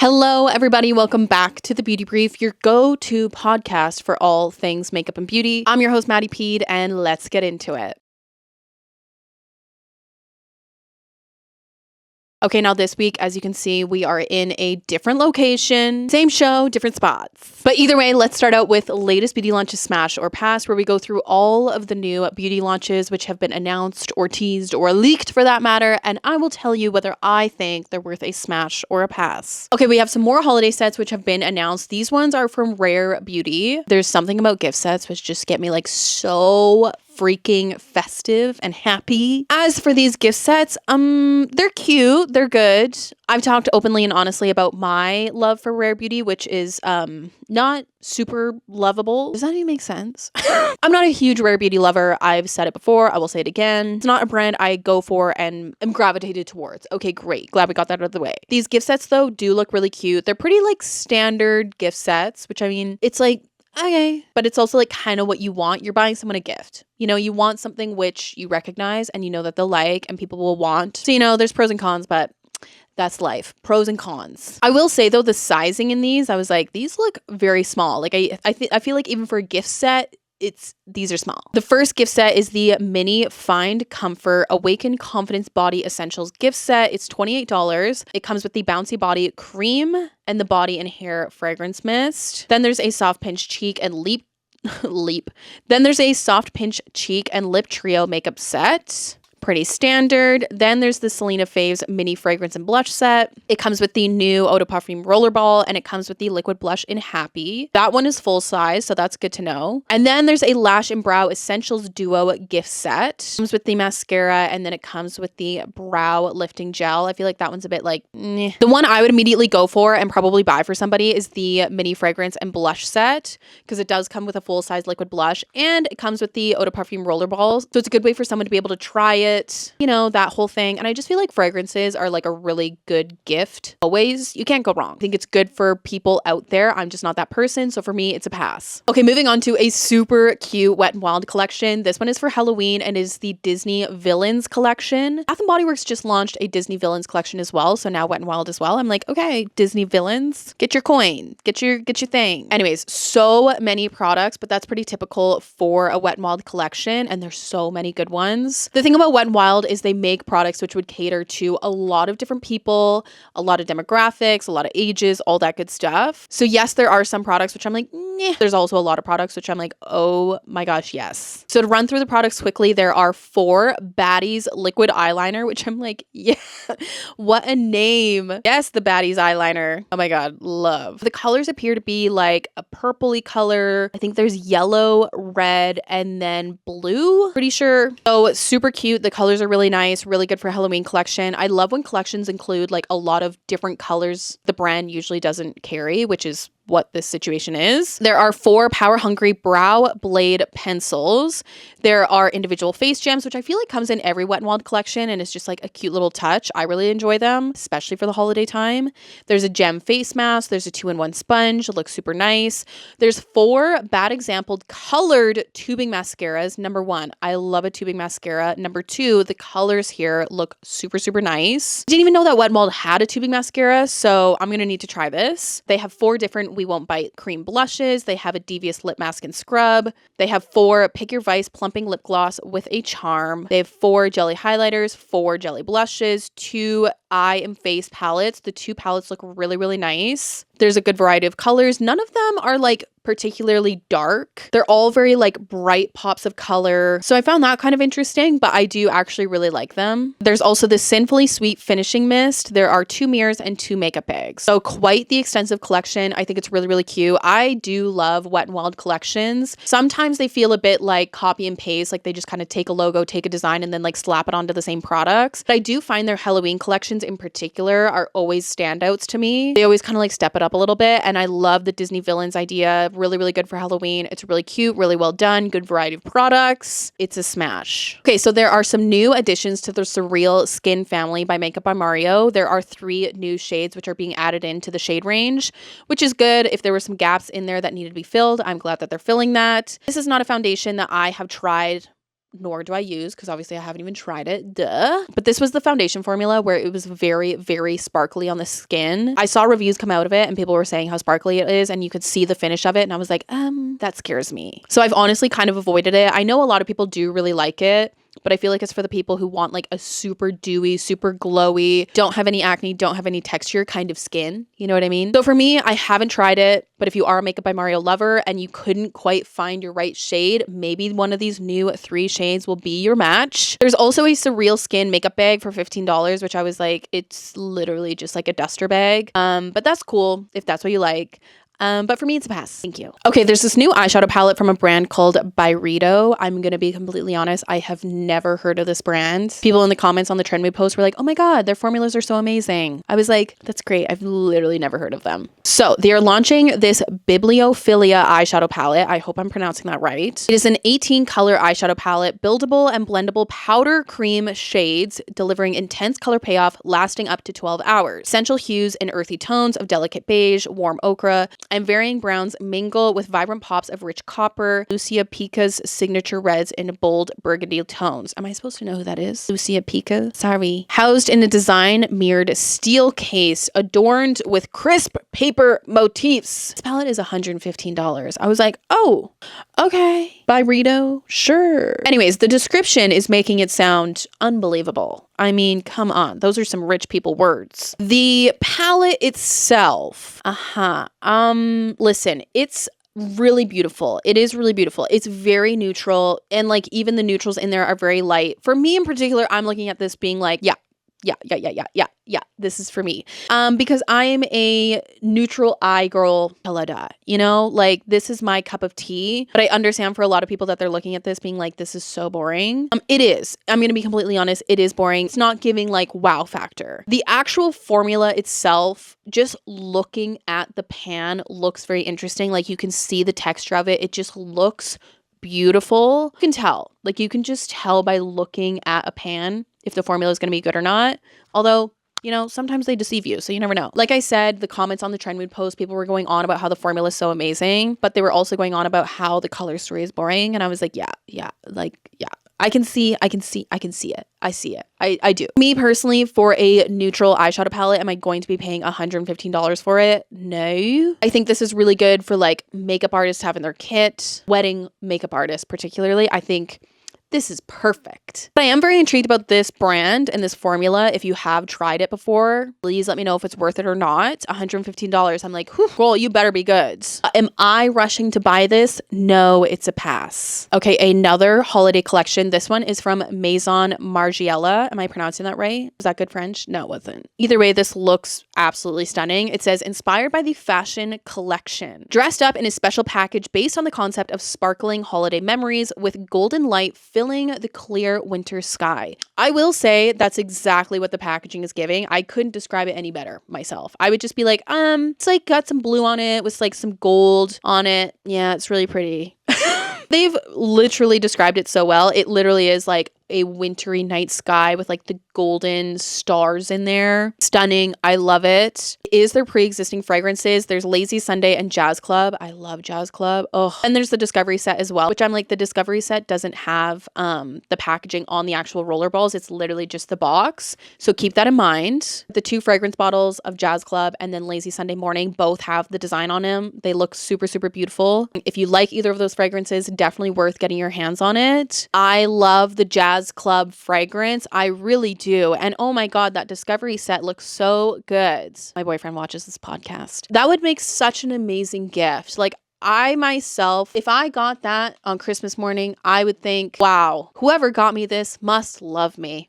Hello, everybody. Welcome back to The Beauty Brief, your go-to podcast for all things makeup and beauty. I'm your host, MaddiePeed, and let's get into it. Okay, now this week, as you can see, we are in a different location, same show, different spots. But either way, let's start out with latest beauty launches smash or pass, where we go through all of the new beauty launches which have been announced or teased or leaked for that matter, and I will tell you whether I think they're worth a smash or a pass. Okay, we have some more holiday sets which have been announced. These ones are from Rare Beauty. There's something about gift sets which just get me like so freaking festive and happy. As for these gift sets, they're cute, they're good. I've talked openly and honestly about my love for Rare Beauty, which is not super lovable. Does that even make sense? I'm not a huge Rare Beauty lover. I've said it before, I will say it again. It's not a brand I go for and am gravitated towards. Okay, great. Glad we got that out of the way. These gift sets though do look really cute. They're pretty like standard gift sets, which I mean, it's like, okay, but it's also like kind of what you want. You're buying someone a gift. You know, you want something which you recognize and you know that they'll like and people will want. So, you know, there's pros and cons, but that's life. Pros and cons. I will say though, the sizing in these, I was like, these look very small. Like I feel like even for a gift set, these are small. The first gift set is the mini Find Comfort Awaken Confidence Body Essentials gift set. It's $28. It comes with the Bouncy Body Cream and the Body and Hair Fragrance Mist. Then there's a soft pinch cheek and leap. Then there's a soft pinch cheek and lip trio makeup set. Pretty standard. Then there's the Selena Faves mini fragrance and blush set. It comes with the new Eau de Parfum Rollerball, and it comes with the liquid blush in Happy. That one is full size, so that's good to know. And then there's a Lash and Brow Essentials Duo gift set. It comes with the mascara, and then it comes with the brow lifting gel. I feel like that one's a bit like, meh. The one I would immediately go for and probably buy for somebody is the mini fragrance and blush set, because it does come with a full size liquid blush, and it comes with the Eau de Parfum Rollerball. So it's a good way for someone to be able to try it, you know, that whole thing. And I just feel like fragrances are like a really good gift. Always, you can't go wrong. I think it's good for people out there. I'm just not that person. So for me, it's a pass. Okay, moving on to a super cute Wet n Wild collection. This one is for Halloween and is the Disney Villains collection. Bath & Body Works just launched a Disney Villains collection as well. So now Wet n Wild as well. I'm like, okay, Disney Villains, get your coin, get your thing. Anyways, so many products, but that's pretty typical for a Wet n Wild collection. And there's so many good ones. The thing about Wet n Wild is they make products which would cater to a lot of different people, a lot of demographics, a lot of ages, all that good stuff. So yes, there are some products which I'm like, nah. There's also a lot of products which I'm like, oh my gosh, yes. So to run through the products quickly, there are 4 Baddies liquid eyeliner, which I'm like, yeah, what a name. Yes, the Baddies eyeliner. Oh my God, love. The colors appear to be like a purpley color. I think there's yellow, red, and then blue, pretty sure. So super cute. The colors are really nice, really good for Halloween collection. I love when collections include like a lot of different colors the brand usually doesn't carry, which is what this situation is. There are 4 Power Hungry Brow Blade Pencils. There are individual face gems, which I feel like comes in every Wet n Wild collection and it's just like a cute little touch. I really enjoy them, especially for the holiday time. There's a gem face mask. There's a 2-in-1 sponge. It looks super nice. There's 4 Bad Exampled colored tubing mascaras. Number 1, I love a tubing mascara. Number 2, the colors here look super, super nice. I didn't even know that Wet n Wild had a tubing mascara, so I'm gonna need to try this. They have 4 different We Won't Bite cream blushes. They have a Devious lip mask and scrub. They have 4 Pick Your Vice plumping lip gloss with a charm. They have 4 jelly highlighters, 4 jelly blushes, 2 eye and face palettes. The 2 palettes look really, really nice. There's a good variety of colors. None of them are like particularly dark. They're all very like bright pops of color. So I found that kind of interesting, but I do actually really like them. There's also the Sinfully Sweet Finishing Mist. There are 2 mirrors and 2 makeup bags. So quite the extensive collection. I think it's really, really cute. I do love Wet n Wild collections. Sometimes they feel a bit like copy and paste, like they just kind of take a logo, take a design, and then like slap it onto the same products. But I do find their Halloween collections in particular are always standouts to me. They always kind of like step it up a little bit. And I love the Disney Villains idea. Really, really good for Halloween. It's really cute, really well done, good variety of products. It's a smash. Okay, so there are some new additions to the SurrealSkin family by Makeup by Mario. There are 3 new shades which are being added into the shade range, which is good. If there were some gaps in there that needed to be filled, I'm glad that they're filling that. This is not a foundation that I have tried nor do I use because obviously I haven't even tried it. Duh. But this was the foundation formula where it was very, very sparkly on the skin. I saw reviews come out of it and people were saying how sparkly it is and you could see the finish of it. And I was like, that scares me. So I've honestly kind of avoided it. I know a lot of people do really like it, but I feel like it's for the people who want like a super dewy, super glowy, don't have any acne, don't have any texture kind of skin. You know what I mean? So for me, I haven't tried it, but if you are a Makeup by Mario lover and you couldn't quite find your right shade, maybe one of these new 3 shades will be your match. There's also a SurrealSkin makeup bag for $15, which I was like, it's literally just like a duster bag. But that's cool if that's what you like. But for me, it's a pass. Thank you. Okay, there's this new eyeshadow palette from a brand called Byredo. I'm going to be completely honest. I have never heard of this brand. People in the comments on the Trend Mood post were like, oh my God, their formulas are so amazing. I was like, that's great. I've literally never heard of them. So they are launching this Bibliophilia eyeshadow palette. I hope I'm pronouncing that right. It is an 18 color eyeshadow palette, buildable and blendable powder cream shades, delivering intense color payoff, lasting up to 12 hours. Essential hues and earthy tones of delicate beige, warm ochre, and varying browns mingle with vibrant pops of rich copper. Lucia Pica's signature reds in bold burgundy tones. Am I supposed to know who that is? Lucia Pica? Sorry. Housed in a design mirrored steel case adorned with crisp paper motifs. This palette is $115. I was like, oh, okay. Byredo? Sure. Anyways, the description is making it sound unbelievable. I mean, come on. Those are some rich people words. The palette itself. Listen, it's really beautiful. It is really beautiful. It's very neutral. And like even the neutrals in there are very light. For me in particular, I'm looking at this being like, yeah, this is for me. Because I am a neutral eye girl, you know, like this is my cup of tea, but I understand for a lot of people that they're looking at this being like, this is so boring. It is. I'm going to be completely honest. It is boring. It's not giving like wow factor. The actual formula itself, just looking at the pan looks very interesting. Like you can see the texture of it. It just looks beautiful. You can tell, like you can just tell by looking at a pan if the formula is going to be good or not. Although, you know, sometimes they deceive you, so you never know. Like I said, the comments on the Trend Mood post, people were going on about how the formula is so amazing, but they were also going on about how the color story is boring. And I was like, yeah. I can see it. I see it. I do. Me personally, for a neutral eyeshadow palette, am I going to be paying $115 for it? No. I think this is really good for like makeup artists to have in their kit, wedding makeup artists particularly. I think this is perfect. But I am very intrigued about this brand and this formula. If you have tried it before, please let me know if it's worth it or not. $115. I'm like, whew, girl, you better be good. Am I rushing to buy this? No, it's a pass. Okay, another holiday collection. This one is from Maison Margiela. Am I pronouncing that right? Was that good French? No, it wasn't. Either way, this looks absolutely stunning. It says, inspired by the fashion collection. Dressed up in a special package based on the concept of sparkling holiday memories with golden light filling the clear winter sky. I will say that's exactly what the packaging is giving. I couldn't describe it any better myself. I would just be like, it's like got some blue on it with like some gold on it. Yeah, it's really pretty. They've literally described it so well. It literally is like a wintry night sky with like the golden stars in there. Stunning. I love it. It is their pre-existing fragrances. There's Lazy Sunday and Jazz Club. I love Jazz Club. Oh, and there's the Discovery set as well, which I'm like, the Discovery set doesn't have the packaging on the actual roller balls. It's literally just the box. So keep that in mind. The 2 fragrance bottles of Jazz Club and then Lazy Sunday Morning both have the design on them. They look super, super beautiful. If you like either of those fragrances, definitely worth getting your hands on it. I love the Jazz Club fragrance. I really do. And oh my God, that Discovery set looks so good. My boyfriend watches this podcast. That would make such an amazing gift. Like I myself, if I got that on Christmas morning, I would think, wow, whoever got me this must love me.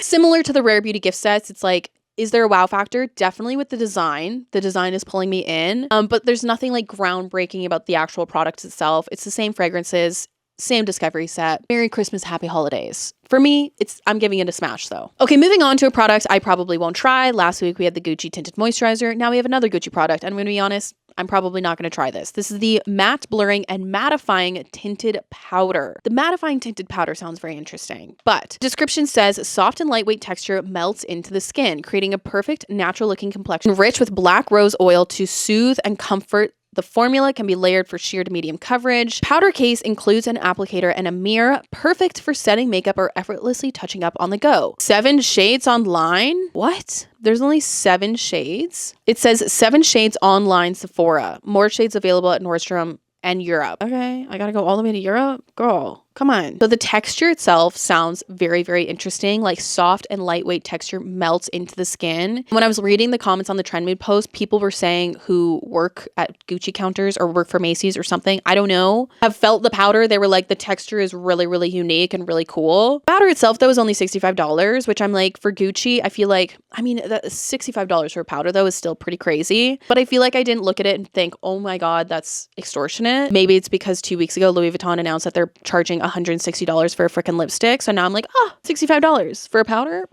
Similar to the Rare Beauty gift sets, it's like, is there a wow factor? Definitely with the design. The design is pulling me in. But there's nothing like groundbreaking about the actual product itself. It's the same fragrances, same Discovery set. Merry Christmas, Happy Holidays. For me, I'm giving it a smash though. Okay, moving on to a product I probably won't try. Last week we had the Gucci Tinted Moisturizer. Now we have another Gucci product. And I'm going to be honest, I'm probably not going to try this. This is the Matte Blurring and Mattifying Tinted Powder. The mattifying tinted powder sounds very interesting, but description says soft and lightweight texture melts into the skin, creating a perfect natural looking complexion, rich with black rose oil to soothe and comfort The formula can be layered for sheer to medium coverage. Powder case includes an applicator and a mirror, perfect for setting makeup or effortlessly touching up on the go. 7 shades online? What? There's only 7 shades? It says 7 shades online Sephora. More shades available at Nordstrom and Europe. Okay, I gotta go all the way to Europe? Girl, come on. So the texture itself sounds very, very interesting. Like soft and lightweight texture melts into the skin. When I was reading the comments on the Trend Mood post, people were saying who work at Gucci counters or work for Macy's or something, I don't know, have felt the powder. They were like, the texture is really, really unique and really cool. Powder itself though is only $65, which I'm like, for Gucci, I feel like, I mean, that $65 for a powder though is still pretty crazy. But I feel like I didn't look at it and think, oh my God, that's extortionate. Maybe it's because 2 weeks ago, Louis Vuitton announced that they're charging $160 for a freaking lipstick. So now I'm like, $65 for a powder?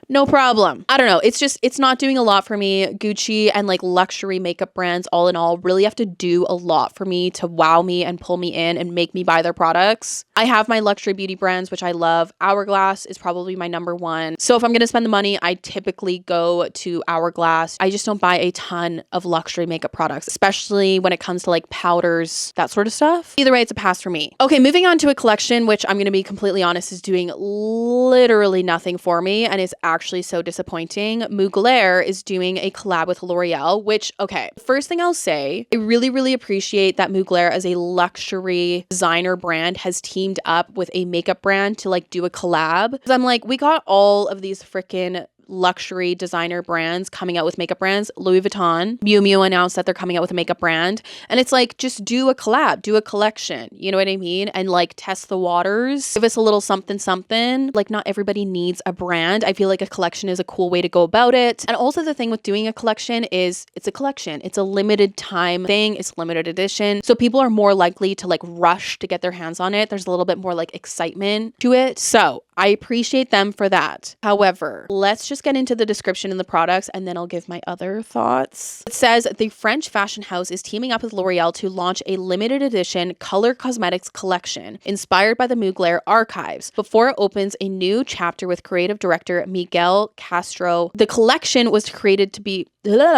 No problem. I don't know. It's just, it's not doing a lot for me. Gucci and like luxury makeup brands, all in all, really have to do a lot for me to wow me and pull me in and make me buy their products. I have my luxury beauty brands, which I love. Hourglass is probably my number one. So if I'm going to spend the money, I typically go to Hourglass. I just don't buy a ton of luxury makeup products, especially when it comes to like powders, that sort of stuff. Either way, it's a pass for me. Okay, moving on to a collection, which I'm going to be completely honest, is doing literally nothing for me. And it's actually so disappointing. Mugler is doing a collab with L'Oreal, which, okay, first thing I'll say, I really, really appreciate that Mugler as a luxury designer brand has teamed up with a makeup brand to like do a collab. Because I'm like, we got all of these freaking luxury designer brands coming out with makeup brands. Louis Vuitton, Miu Miu announced that they're coming out with a makeup brand. And it's like, just do a collab, do a collection. You know what I mean? And like test the waters. Give us a little something, something. Like not everybody needs a brand. I feel like a collection is a cool way to go about it. And also the thing with doing a collection is it's a collection. It's a limited time thing. It's limited edition. So people are more likely to like rush to get their hands on it. There's a little bit more like excitement to it. So I appreciate them for that. However, let's just get into the description and the products and then I'll give my other thoughts. It says the French fashion house is teaming up with L'Oreal to launch a limited edition color cosmetics collection inspired by the Mugler archives before it opens a new chapter with creative director Miguel Castro. The collection was created to be one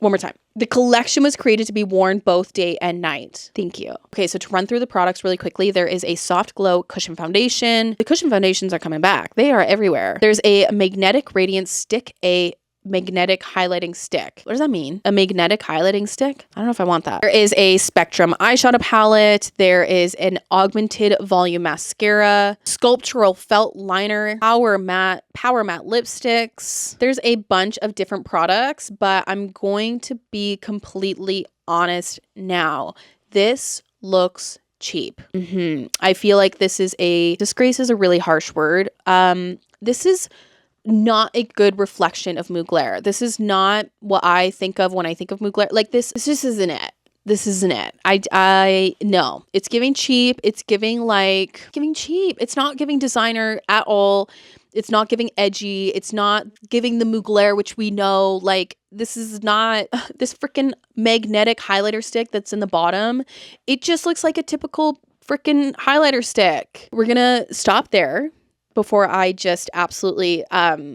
more time. The collection was created to be worn both day and night. Thank you. Okay, so to run through the products really quickly, there is a soft glow cushion foundation. The cushion foundations are coming back. They are everywhere. There's a magnetic radiance stick, a magnetic highlighting stick. What does that mean? A magnetic highlighting stick? I don't know if I want that. There is a Spectrum eyeshadow palette. There is an augmented volume mascara, sculptural felt liner, power matte lipsticks. There's a bunch of different products, but I'm going to be completely honest now. This looks cheap. I feel like disgrace is a really harsh word. This is not a good reflection of Mugler. This is not what I think of when I think of Mugler. Like this just isn't it. This isn't it. I no. It's giving cheap. It's giving cheap. It's not giving designer at all. It's not giving edgy. It's not giving the Mugler, which we know. Like this is not this freaking magnetic highlighter stick that's in the bottom. It just looks like a typical freaking highlighter stick. We're gonna stop there before I just absolutely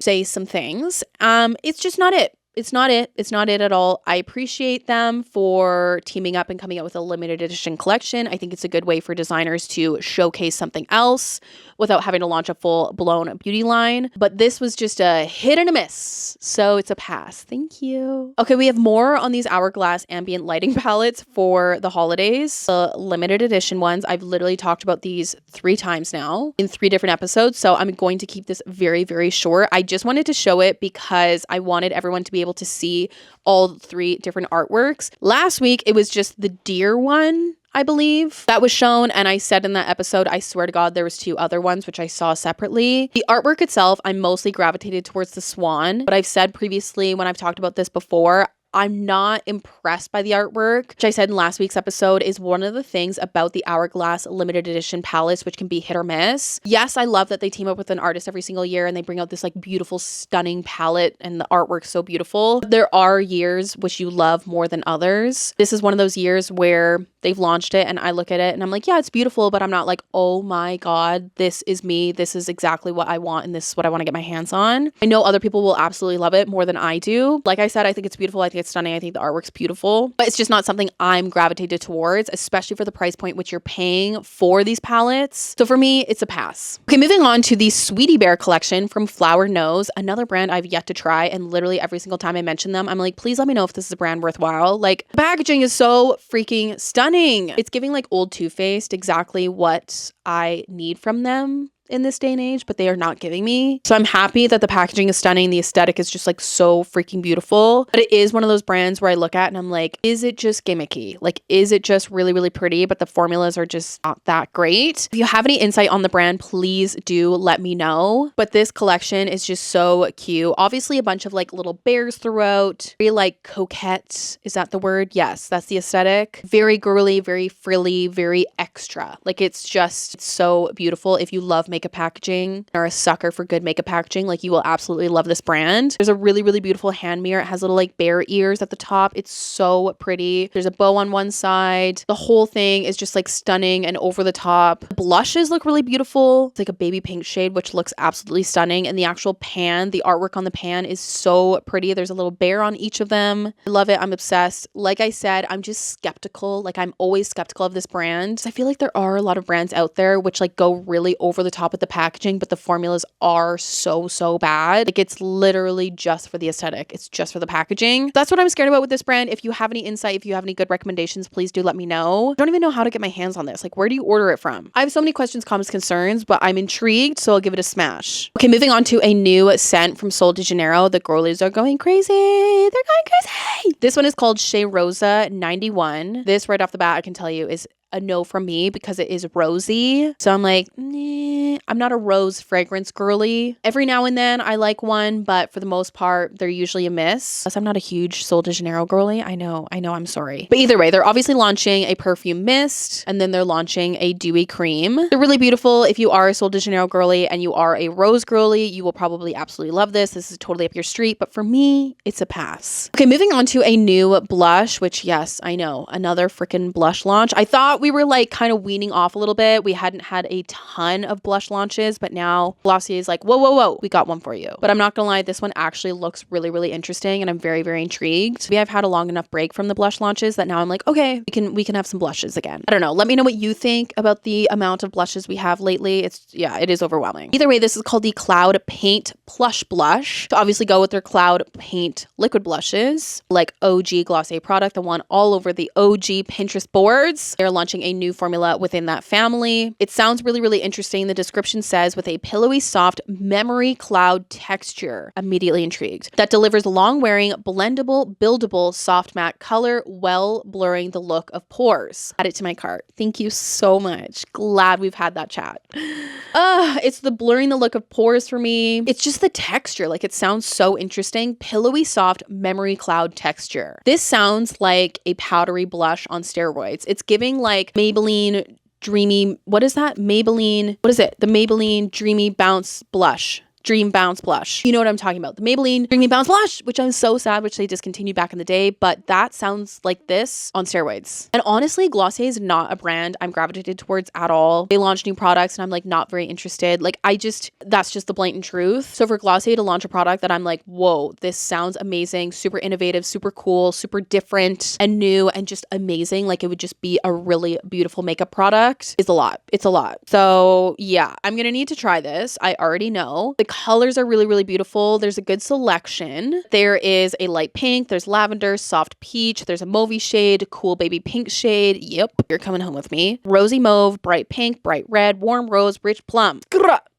say some things. It's just not it. It's not it. It's not it at all. I appreciate them for teaming up and coming out with a limited edition collection. I think it's a good way for designers to showcase something else without having to launch a full-blown beauty line. But this was just a hit and a miss. So it's a pass. Thank you. Okay, we have more on these Hourglass ambient lighting palettes for the holidays. The limited edition ones. I've literally talked about these 3 times now in 3 different episodes. So I'm going to keep this very, very short. I just wanted to show it because I wanted everyone to be able to see all 3 different artworks. Last week, it was just the deer one, I believe, that was shown. And I said in that episode, I swear to God, there was 2 other ones, which I saw separately. The artwork itself, I mostly gravitated towards the swan. But I've said previously when I've talked about this before, I'm not impressed by the artwork, which I said in last week's episode is one of the things about the Hourglass limited edition palettes, which can be hit or miss. Yes, I love that they team up with an artist every single year and they bring out this like beautiful, stunning palette and the artwork's so beautiful. There are years which you love more than others. This is one of those years where they've launched it and I look at it and I'm like, yeah, it's beautiful, but I'm not like, oh my God, this is me. This is exactly what I want and this is what I want to get my hands on. I know other people will absolutely love it more than I do. Like I said, I think it's beautiful. I think it's stunning. I think the artwork's beautiful, but it's just not something I'm gravitated towards, especially for the price point which you're paying for these palettes. So for me, it's a pass. Okay, moving on to the Sweetie Bear collection from Flower Nose, another brand I've yet to try, and literally every single time I mention them, I'm like, please let me know if this is a brand worthwhile. Like, the packaging is so freaking stunning. It's giving like old Too Faced, exactly what I need from them in this day and age, but they are not giving me. So I'm happy that the packaging is stunning. The aesthetic is just like so freaking beautiful. But it is one of those brands where I look at and I'm like, is it just gimmicky? Like, is it just really, really pretty, but the formulas are just not that great? If you have any insight on the brand, please do let me know. But this collection is just so cute. Obviously a bunch of like little bears throughout. Very like coquette. Is that the word? Yes, that's the aesthetic. Very girly, very frilly, very extra. Like it's just so beautiful. If you love makeup packaging or a sucker for good makeup packaging, like you will absolutely love this brand. There's a really, really beautiful hand mirror. It has little like bear ears at the top. It's so pretty. There's a bow on one side. The whole thing is just like stunning and over the top. The blushes look really beautiful. It's like a baby pink shade, which looks absolutely stunning. And the actual pan, the artwork on the pan is so pretty. There's a little bear on each of them. I love it. I'm obsessed. Like I said, I'm just skeptical. Like I'm always skeptical of this brand. I feel like there are a lot of brands out there which like go really over the top with the packaging, but the formulas are so bad. Like it's literally just for the aesthetic. It's just for the packaging. That's what I'm scared about with this brand. If you have any insight, if you have any good recommendations, please do let me know. I don't even know how to get my hands on this. Like, where do you order it from? I have so many questions, comments, concerns, but I'm intrigued, so I'll give it a smash. Okay, moving on to a new scent from Sol de Janeiro. The girlies are going crazy. They're going crazy. This one is called Cheirosa 91. This right off the bat, I can tell you is a no from me because it is rosy. So I'm like, I'm not a rose fragrance girly. Every now and then I like one, but for the most part, they're usually a miss. Plus, I'm not a huge Sol de Janeiro girly. I know, I'm sorry. But either way, they're obviously launching a perfume mist and then they're launching a dewy cream. They're really beautiful. If you are a Sol de Janeiro girly and you are a rose girly, you will probably absolutely love this. This is totally up your street, but for me, it's a pass. Okay, moving on to a new blush, which yes, I know, another freaking blush launch. I thought we were like kind of weaning off a little bit. We hadn't had a ton of blush launches, but now Glossier is like, whoa, we got one for you. But I'm not gonna lie, this one actually looks really, really interesting and I'm very, very intrigued. We have had a long enough break from the blush launches that now I'm like, okay, we can have some blushes again. I don't know. Let me know what you think about the amount of blushes we have lately. It is overwhelming. Either way, this is called the Cloud Paint Plush Blush. To obviously go with their Cloud Paint liquid blushes, like OG Glossier product, the one all over the OG Pinterest boards. They're launching a new formula within that family. It sounds really, really interesting. The description says with a pillowy, soft memory cloud texture. Immediately intrigued. That delivers long-wearing, blendable, buildable, soft matte color, well blurring the look of pores. Add it to my cart. Thank you so much. Glad we've had that chat. It's the blurring the look of pores for me. It's just the texture. Like it sounds so interesting. Pillowy, soft memory cloud texture. This sounds like a powdery blush on steroids. It's giving like Maybelline Dreamy, what is that? Maybelline, what is it? The Maybelline Dreamy Bounce Blush. Dream Bounce Blush. You know what I'm talking about. The Maybelline Dreamy Bounce Blush, which I'm so sad, which they discontinued back in the day, but that sounds like this on steroids. And honestly, Glossier is not a brand I'm gravitated towards at all. They launch new products and I'm like not very interested. Like that's just the blatant truth. So for Glossier to launch a product that I'm like, whoa, this sounds amazing, super innovative, super cool, super different and new and just amazing. Like it would just be a really beautiful makeup product is a lot. It's a lot. So yeah, I'm going to need to try this. I already know. The colors are really, really beautiful. There's a good selection. There is a light pink, there's lavender, soft peach, there's a mauvey shade, cool baby pink shade. Yep, you're coming home with me. Rosy mauve, bright pink, bright red, warm rose, rich plum.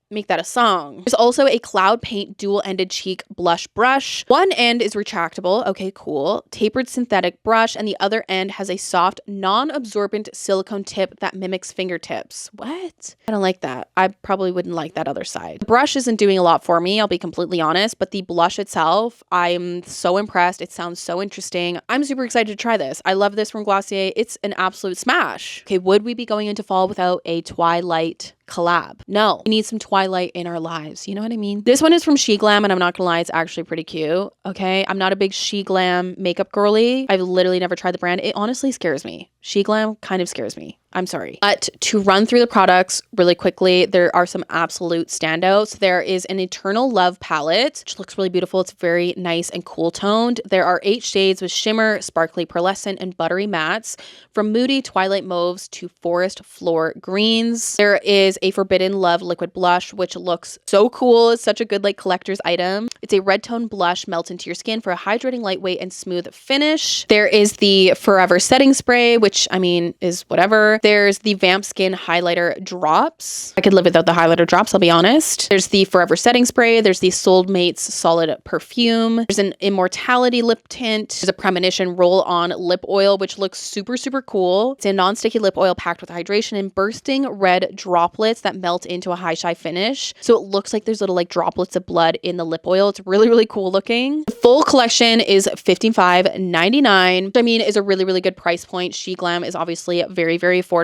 make that a song. There's also a Cloud Paint dual-ended cheek blush brush. One end is retractable. Okay, cool. Tapered synthetic brush, and the other end has a soft, non-absorbent silicone tip that mimics fingertips. What? I don't like that. I probably wouldn't like that other side. The brush isn't doing a lot for me, I'll be completely honest, but the blush itself, I'm so impressed. It sounds so interesting. I'm super excited to try this. I love this from Glossier. It's an absolute smash. Okay, would we be going into fall without a Twilight collab? No, we need some Twilight in our lives. You know what I mean? This one is from Sheglam, and I'm not gonna lie, it's actually pretty cute. Okay, I'm not a big Sheglam makeup girly. I've literally never tried the brand. It honestly scares me. Sheglam kind of scares me. I'm sorry. But to run through the products really quickly, there are some absolute standouts. There is an Eternal Love palette, which looks really beautiful. It's very nice and cool toned. There are 8 shades with shimmer, sparkly pearlescent, and buttery mattes, from moody Twilight mauves to forest floor greens. There is a Forbidden Love liquid blush, which looks so cool. It's such a good like collector's item. It's a red tone blush, melts into your skin for a hydrating, lightweight, and smooth finish. There is the Forever setting spray, which I mean is whatever. There's the Vamp Skin highlighter drops. I could live without the highlighter drops, I'll be honest. There's the Forever setting spray. There's the Soulmates solid perfume. There's an Immortality lip tint. There's a Premonition roll-on lip oil, which looks super, super cool. It's a non-sticky lip oil packed with hydration and bursting red droplets that melt into a high shine finish. So it looks like there's little like droplets of blood in the lip oil. It's really, really cool looking. The full collection is $55.99, which I mean is a really, really good price point. Sheglam is obviously very, very affordable.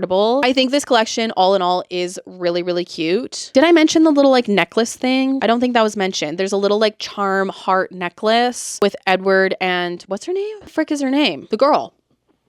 I think this collection all in all is really, really cute. Did I mention the little like necklace thing? I don't think that was mentioned. There's a little like charm heart necklace with Edward and what's her name? What the frick is her name? The girl.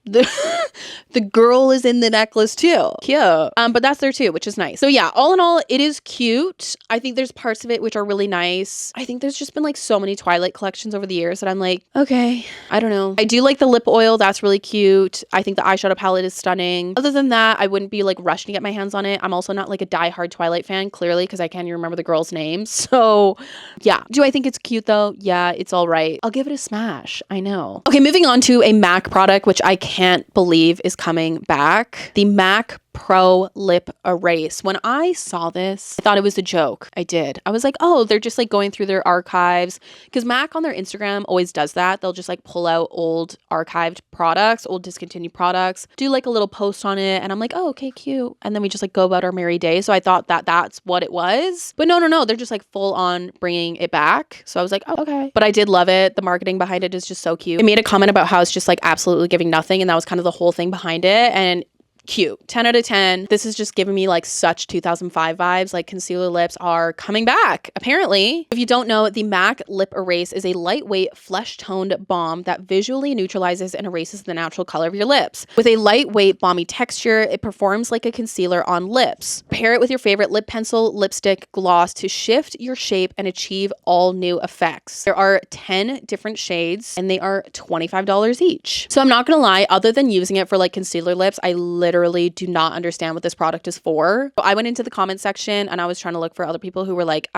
The girl is in the necklace too. Cute. But that's there too, which is nice. So yeah, all in all, it is cute. I think there's parts of it which are really nice. I think there's just been like so many Twilight collections over the years that I'm like, okay, I don't know. I do like the lip oil. That's really cute. I think the eyeshadow palette is stunning. Other than that, I wouldn't be like rushing to get my hands on it. I'm also not like a diehard Twilight fan, clearly, because I can't even remember the girls' names. So yeah. Do I think it's cute though? Yeah, it's all right. I'll give it a smash. I know. Okay, moving on to a MAC product, which I can't believe is coming back. The MAC Pro Lip Erase. When I saw this, I thought it was a joke. I did. I was like, oh, they're just like going through their archives. Because MAC on their Instagram always does that. They'll just like pull out old archived products, old discontinued products, do like a little post on it. And I'm like, oh, okay, cute. And then we just like go about our merry day. So I thought that that's what it was. But no. They're just like full on bringing it back. So I was like, oh, okay. But I did love it. The marketing behind it is just so cute. I made a comment about how it's just like absolutely giving nothing. And that was kind of the whole thing behind it. And cute. 10 out of 10. This is just giving me like such 2005 vibes. Like concealer lips are coming back, apparently. If you don't know, the MAC Lip Erase is a lightweight, flesh-toned balm that visually neutralizes and erases the natural color of your lips. With a lightweight, balmy texture, it performs like a concealer on lips. Pair it with your favorite lip pencil, lipstick, gloss to shift your shape and achieve all new effects. There are 10 different shades and they are $25 each. So I'm not gonna lie, other than using it for like concealer lips, I literally do not understand what this product is for. So I went into the comment section and I was trying to look for other people who were like,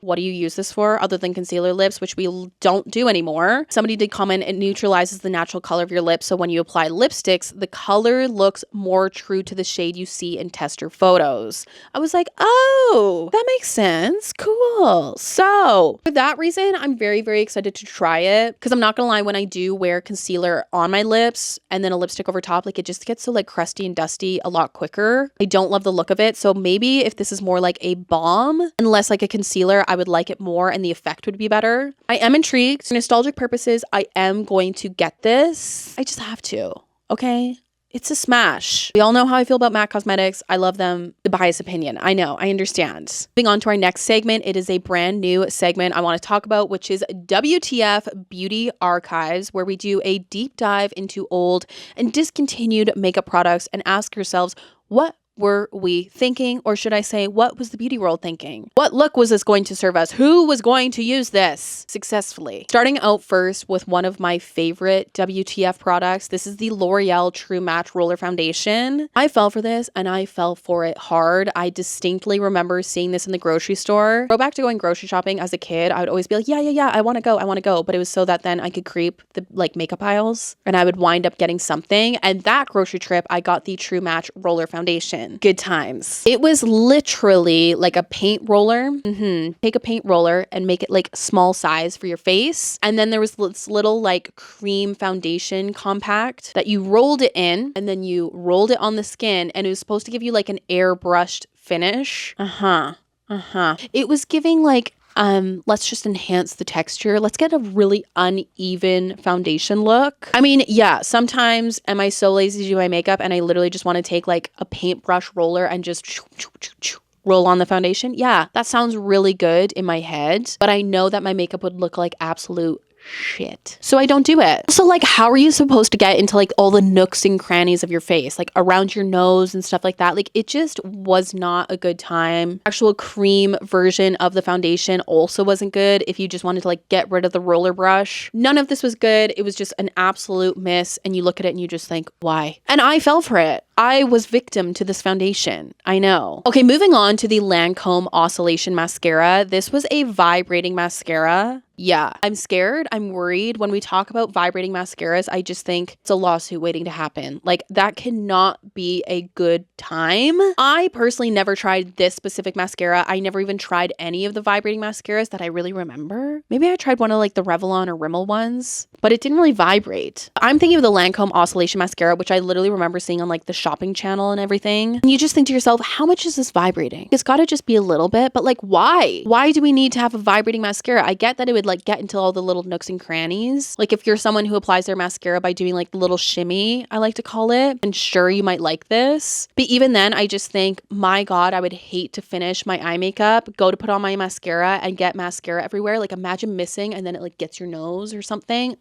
what do you use this for other than concealer lips, which we don't do anymore. Somebody did comment, it neutralizes the natural color of your lips. So when you apply lipsticks, the color looks more true to the shade you see in tester photos. I was like, oh, that makes sense. Cool. So for that reason, I'm very, very excited to try it because I'm not gonna lie, when I do wear concealer on my lips and then a lipstick over top, like it just gets so like crusty and dusty a lot quicker. I don't love the look of it. So maybe if this is more like a balm and less like a concealer, I would like it more and the effect would be better. I am intrigued. For nostalgic purposes, I am going to get this. I just have to, okay? It's a smash. We all know how I feel about MAC Cosmetics. I love them. The biased opinion. I know. I understand. Moving on to our next segment. It is a brand new segment I want to talk about, which is WTF Beauty Archives, where we do a deep dive into old and discontinued makeup products and ask ourselves, what were we thinking? Or should I say, what was the beauty world thinking? What look was this going to serve us? Who was going to use this successfully? Starting out first with one of my favorite WTF products. This is the L'Oreal True Match Roller Foundation. I fell for this and I fell for it hard. I distinctly remember seeing this in the grocery store. Go back to going grocery shopping as a kid. I would always be like, yeah, I want to go. But it was so that then I could creep the like makeup aisles and I would wind up getting something. And that grocery trip, I got the True Match Roller Foundation. foundation. Good times. It was literally like a paint roller. Take a paint roller and make it like small size for your face. And then there was this little like cream foundation compact that you rolled it in, and then you rolled it on the skin, and it was supposed to give you like an airbrushed finish. It was giving like, let's just enhance the texture. Let's get a really uneven foundation look. I mean, yeah, sometimes am I so lazy to do my makeup and I literally just want to take like a paintbrush roller and just roll on the foundation? Yeah, that sounds really good in my head, but I know that my makeup would look like absolute shit. So I don't do it. So like, how are you supposed to get into like all the nooks and crannies of your face, like around your nose and stuff like that? Like, it just was not a good time. Actual cream version of the foundation also wasn't good if you just wanted to like get rid of the roller brush. None of this was good. It was just an absolute miss, and you look at it and you just think, why? And I fell for it. I was victim to this foundation. I know. Okay, moving on to the Lancôme Oscillation Mascara. This was a vibrating mascara. Yeah, I'm scared. I'm worried. When we talk about vibrating mascaras, I just think it's a lawsuit waiting to happen. Like, that cannot be a good time. I personally never tried this specific mascara. I never even tried any of the vibrating mascaras that I really remember. Maybe I tried one of like the Revlon or Rimmel ones, but it didn't really vibrate. I'm thinking of the Lancôme Oscillation Mascara, which I literally remember seeing on like the shopping channel and everything. And you just think to yourself, how much is this vibrating? It's got to just be a little bit, but like, why? Why do we need to have a vibrating mascara? I get that it would like get into all the little nooks and crannies. Like, if you're someone who applies their mascara by doing like the little shimmy, I like to call it, and sure, you might like this. But even then, I just think, my God, I would hate to finish my eye makeup, go to put on my mascara and get mascara everywhere. Like, imagine missing and then it like gets your nose or something.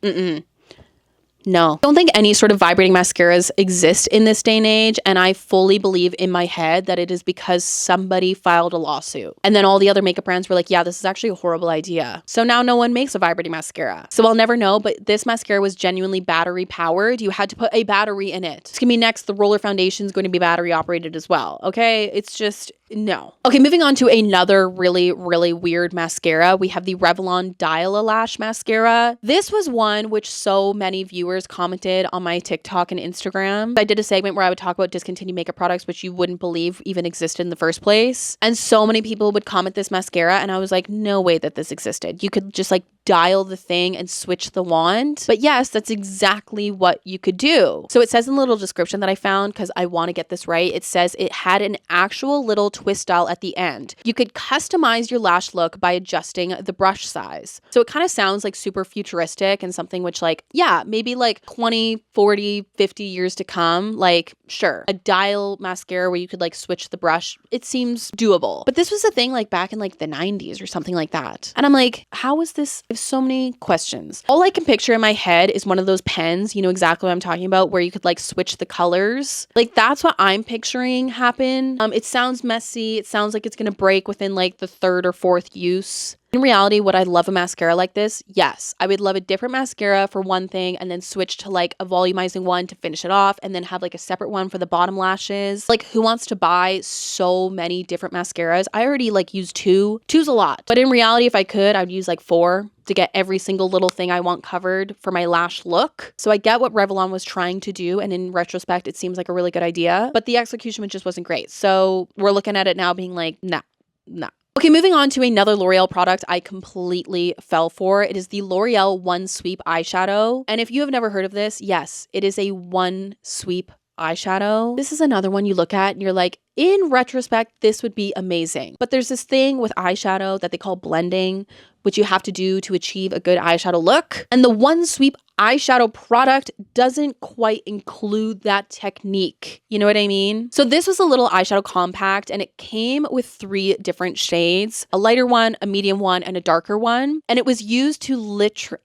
No. Don't think any sort of vibrating mascaras exist in this day and age, and I fully believe in my head that it is because somebody filed a lawsuit. And then all the other makeup brands were like, yeah, this is actually a horrible idea. So now no one makes a vibrating mascara. So I'll never know, but this mascara was genuinely battery powered. You had to put a battery in it. It's gonna be next, the roller foundation is going to be battery operated as well. Okay, it's just, no. Okay, moving on to another really, really weird mascara. We have the Revlon Dial-A-Lash mascara. This was one which so many viewers commented on my TikTok and Instagram. I did a segment where I would talk about discontinued makeup products, which you wouldn't believe even existed in the first place. And so many people would comment this mascara, and I was like, no way that this existed. You could just like dial the thing and switch the wand. But yes, that's exactly what you could do. So it says in the little description that I found, because I want to get this right, it says it had an actual little twist dial at the end. You could customize your lash look by adjusting the brush size. So it kind of sounds like super futuristic and something which, like, yeah, maybe like 20, 40, 50 years to come, like, sure, a dial mascara where you could like switch the brush, it seems doable. But this was a thing like back in like the 90s or something like that. And I'm like, how is this? I have so many questions. All I can picture in my head is one of those pens, you know exactly what I'm talking about, where you could like switch the colors. Like, that's what I'm picturing happen. It sounds messy. It sounds like it's gonna break within like the third or fourth use. In reality, would I love a mascara like this? Yes. I would love a different mascara for one thing, and then switch to like a volumizing one to finish it off, and then have like a separate one for the bottom lashes. Like, who wants to buy so many different mascaras? I already like use two. Two's a lot. But in reality, if I could, I'd use like 4 to get every single little thing I want covered for my lash look. So I get what Revlon was trying to do, and in retrospect, it seems like a really good idea, but the execution just wasn't great. So we're looking at it now being like, nah. Okay, moving on to another L'Oreal product I completely fell for. It is the L'Oreal One Sweep Eyeshadow. And if you have never heard of this, yes, it is a one sweep eyeshadow. This is another one you look at and you're like, in retrospect, this would be amazing. But there's this thing with eyeshadow that they call blending, which you have to do to achieve a good eyeshadow look. And the One Sweep eyeshadow product doesn't quite include that technique. You know what I mean? So this was a little eyeshadow compact, and it came with 3 different shades, a lighter one, a medium one, and a darker one. And it was used to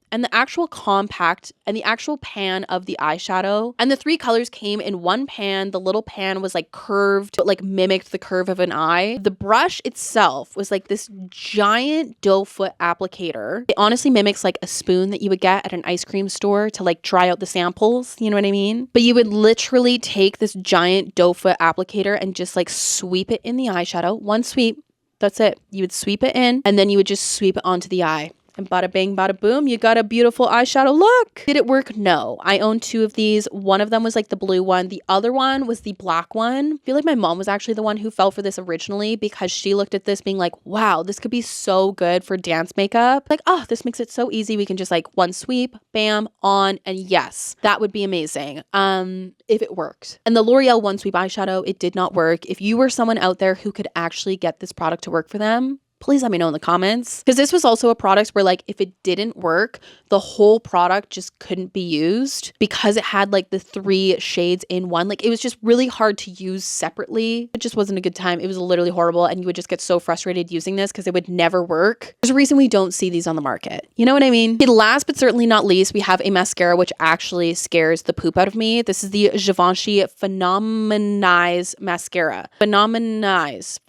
and the actual compact and the actual pan of the eyeshadow, and the 3 colors came in one pan. The little pan was like curved, but like mimicked the curve of an eye. The brush itself was like this giant doe foot applicator. It honestly mimics like a spoon that you would get at an ice cream store to like dry out the samples. You know what I mean? But you would literally take this giant doe foot applicator and just like sweep it in the eyeshadow. One sweep. That's it. You would sweep it in, and then you would just sweep it onto the eye. And bada bing, bada boom, you got a beautiful eyeshadow look. Did it work? No. I own 2 of these. One of them was like the blue one. The other one was the black one. I feel like my mom was actually the one who fell for this originally because she looked at this being like, wow, this could be so good for dance makeup. Like, oh, this makes it so easy. We can just like one sweep, bam, on, and yes, that would be amazing. If it worked. And the L'Oreal One Sweep eyeshadow, it did not work. If you were someone out there who could actually get this product to work for them, please let me know in the comments. Because this was also a product where like if it didn't work, the whole product just couldn't be used because it had like the 3 shades in one. Like it was just really hard to use separately. It just wasn't a good time. It was literally horrible and you would just get so frustrated using this because it would never work. There's a reason we don't see these on the market. You know what I mean? Okay, last but certainly not least, we have a mascara which actually scares the poop out of me. This is the Givenchy Phenomen'Eyes mascara. Phenomen'Eyes.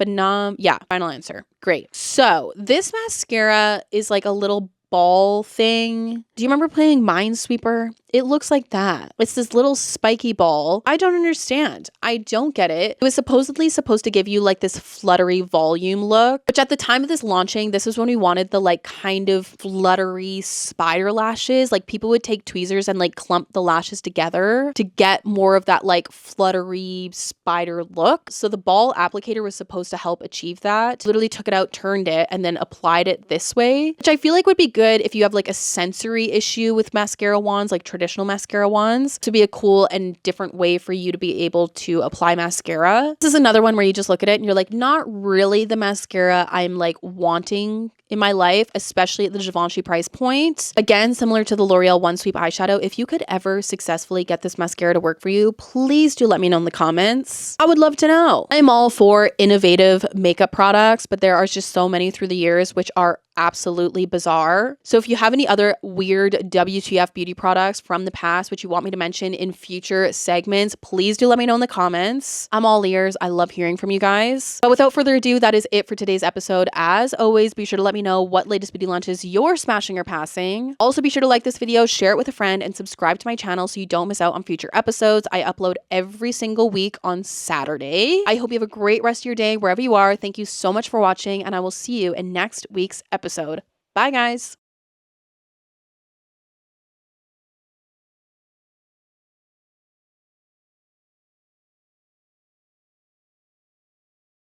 Yeah, final answer. Great. So this mascara is like a little ball thing. Do you remember playing Minesweeper? It looks like that. It's this little spiky ball. I don't understand. I don't get it. It was supposedly supposed to give you like this fluttery volume look, which at the time of this launching, this was when we wanted the like kind of fluttery spider lashes. Like people would take tweezers and like clump the lashes together to get more of that like fluttery spider look. So the ball applicator was supposed to help achieve that. Literally took it out, turned it, and then applied it this way, which I feel like would be good if you have like a sensory issue with mascara wands, like traditional mascara wands, to be a cool and different way for you to be able to apply mascara. This is another one where you just look at it and you're like, not really the mascara I'm like wanting in my life, especially at the Givenchy price point. Again, similar to the L'Oreal One Sweep eyeshadow, if you could ever successfully get this mascara to work for you, please do let me know in the comments. I would love to know. I'm all for innovative makeup products, but there are just so many through the years which are absolutely bizarre. So if you have any other weird WTF beauty products from the past which you want me to mention in future segments, please do let me know in the comments. I'm all ears. I love hearing from you guys. But without further ado, that is it for today's episode. As always, be sure to let me know what latest beauty launches you're smashing or passing. Also, be sure to like this video, share it with a friend, and subscribe to my channel so you don't miss out on future episodes. I upload every single week on Saturday. I hope you have a great rest of your day wherever you are. Thank you so much for watching, and I will see you in next week's episode. Bye, guys.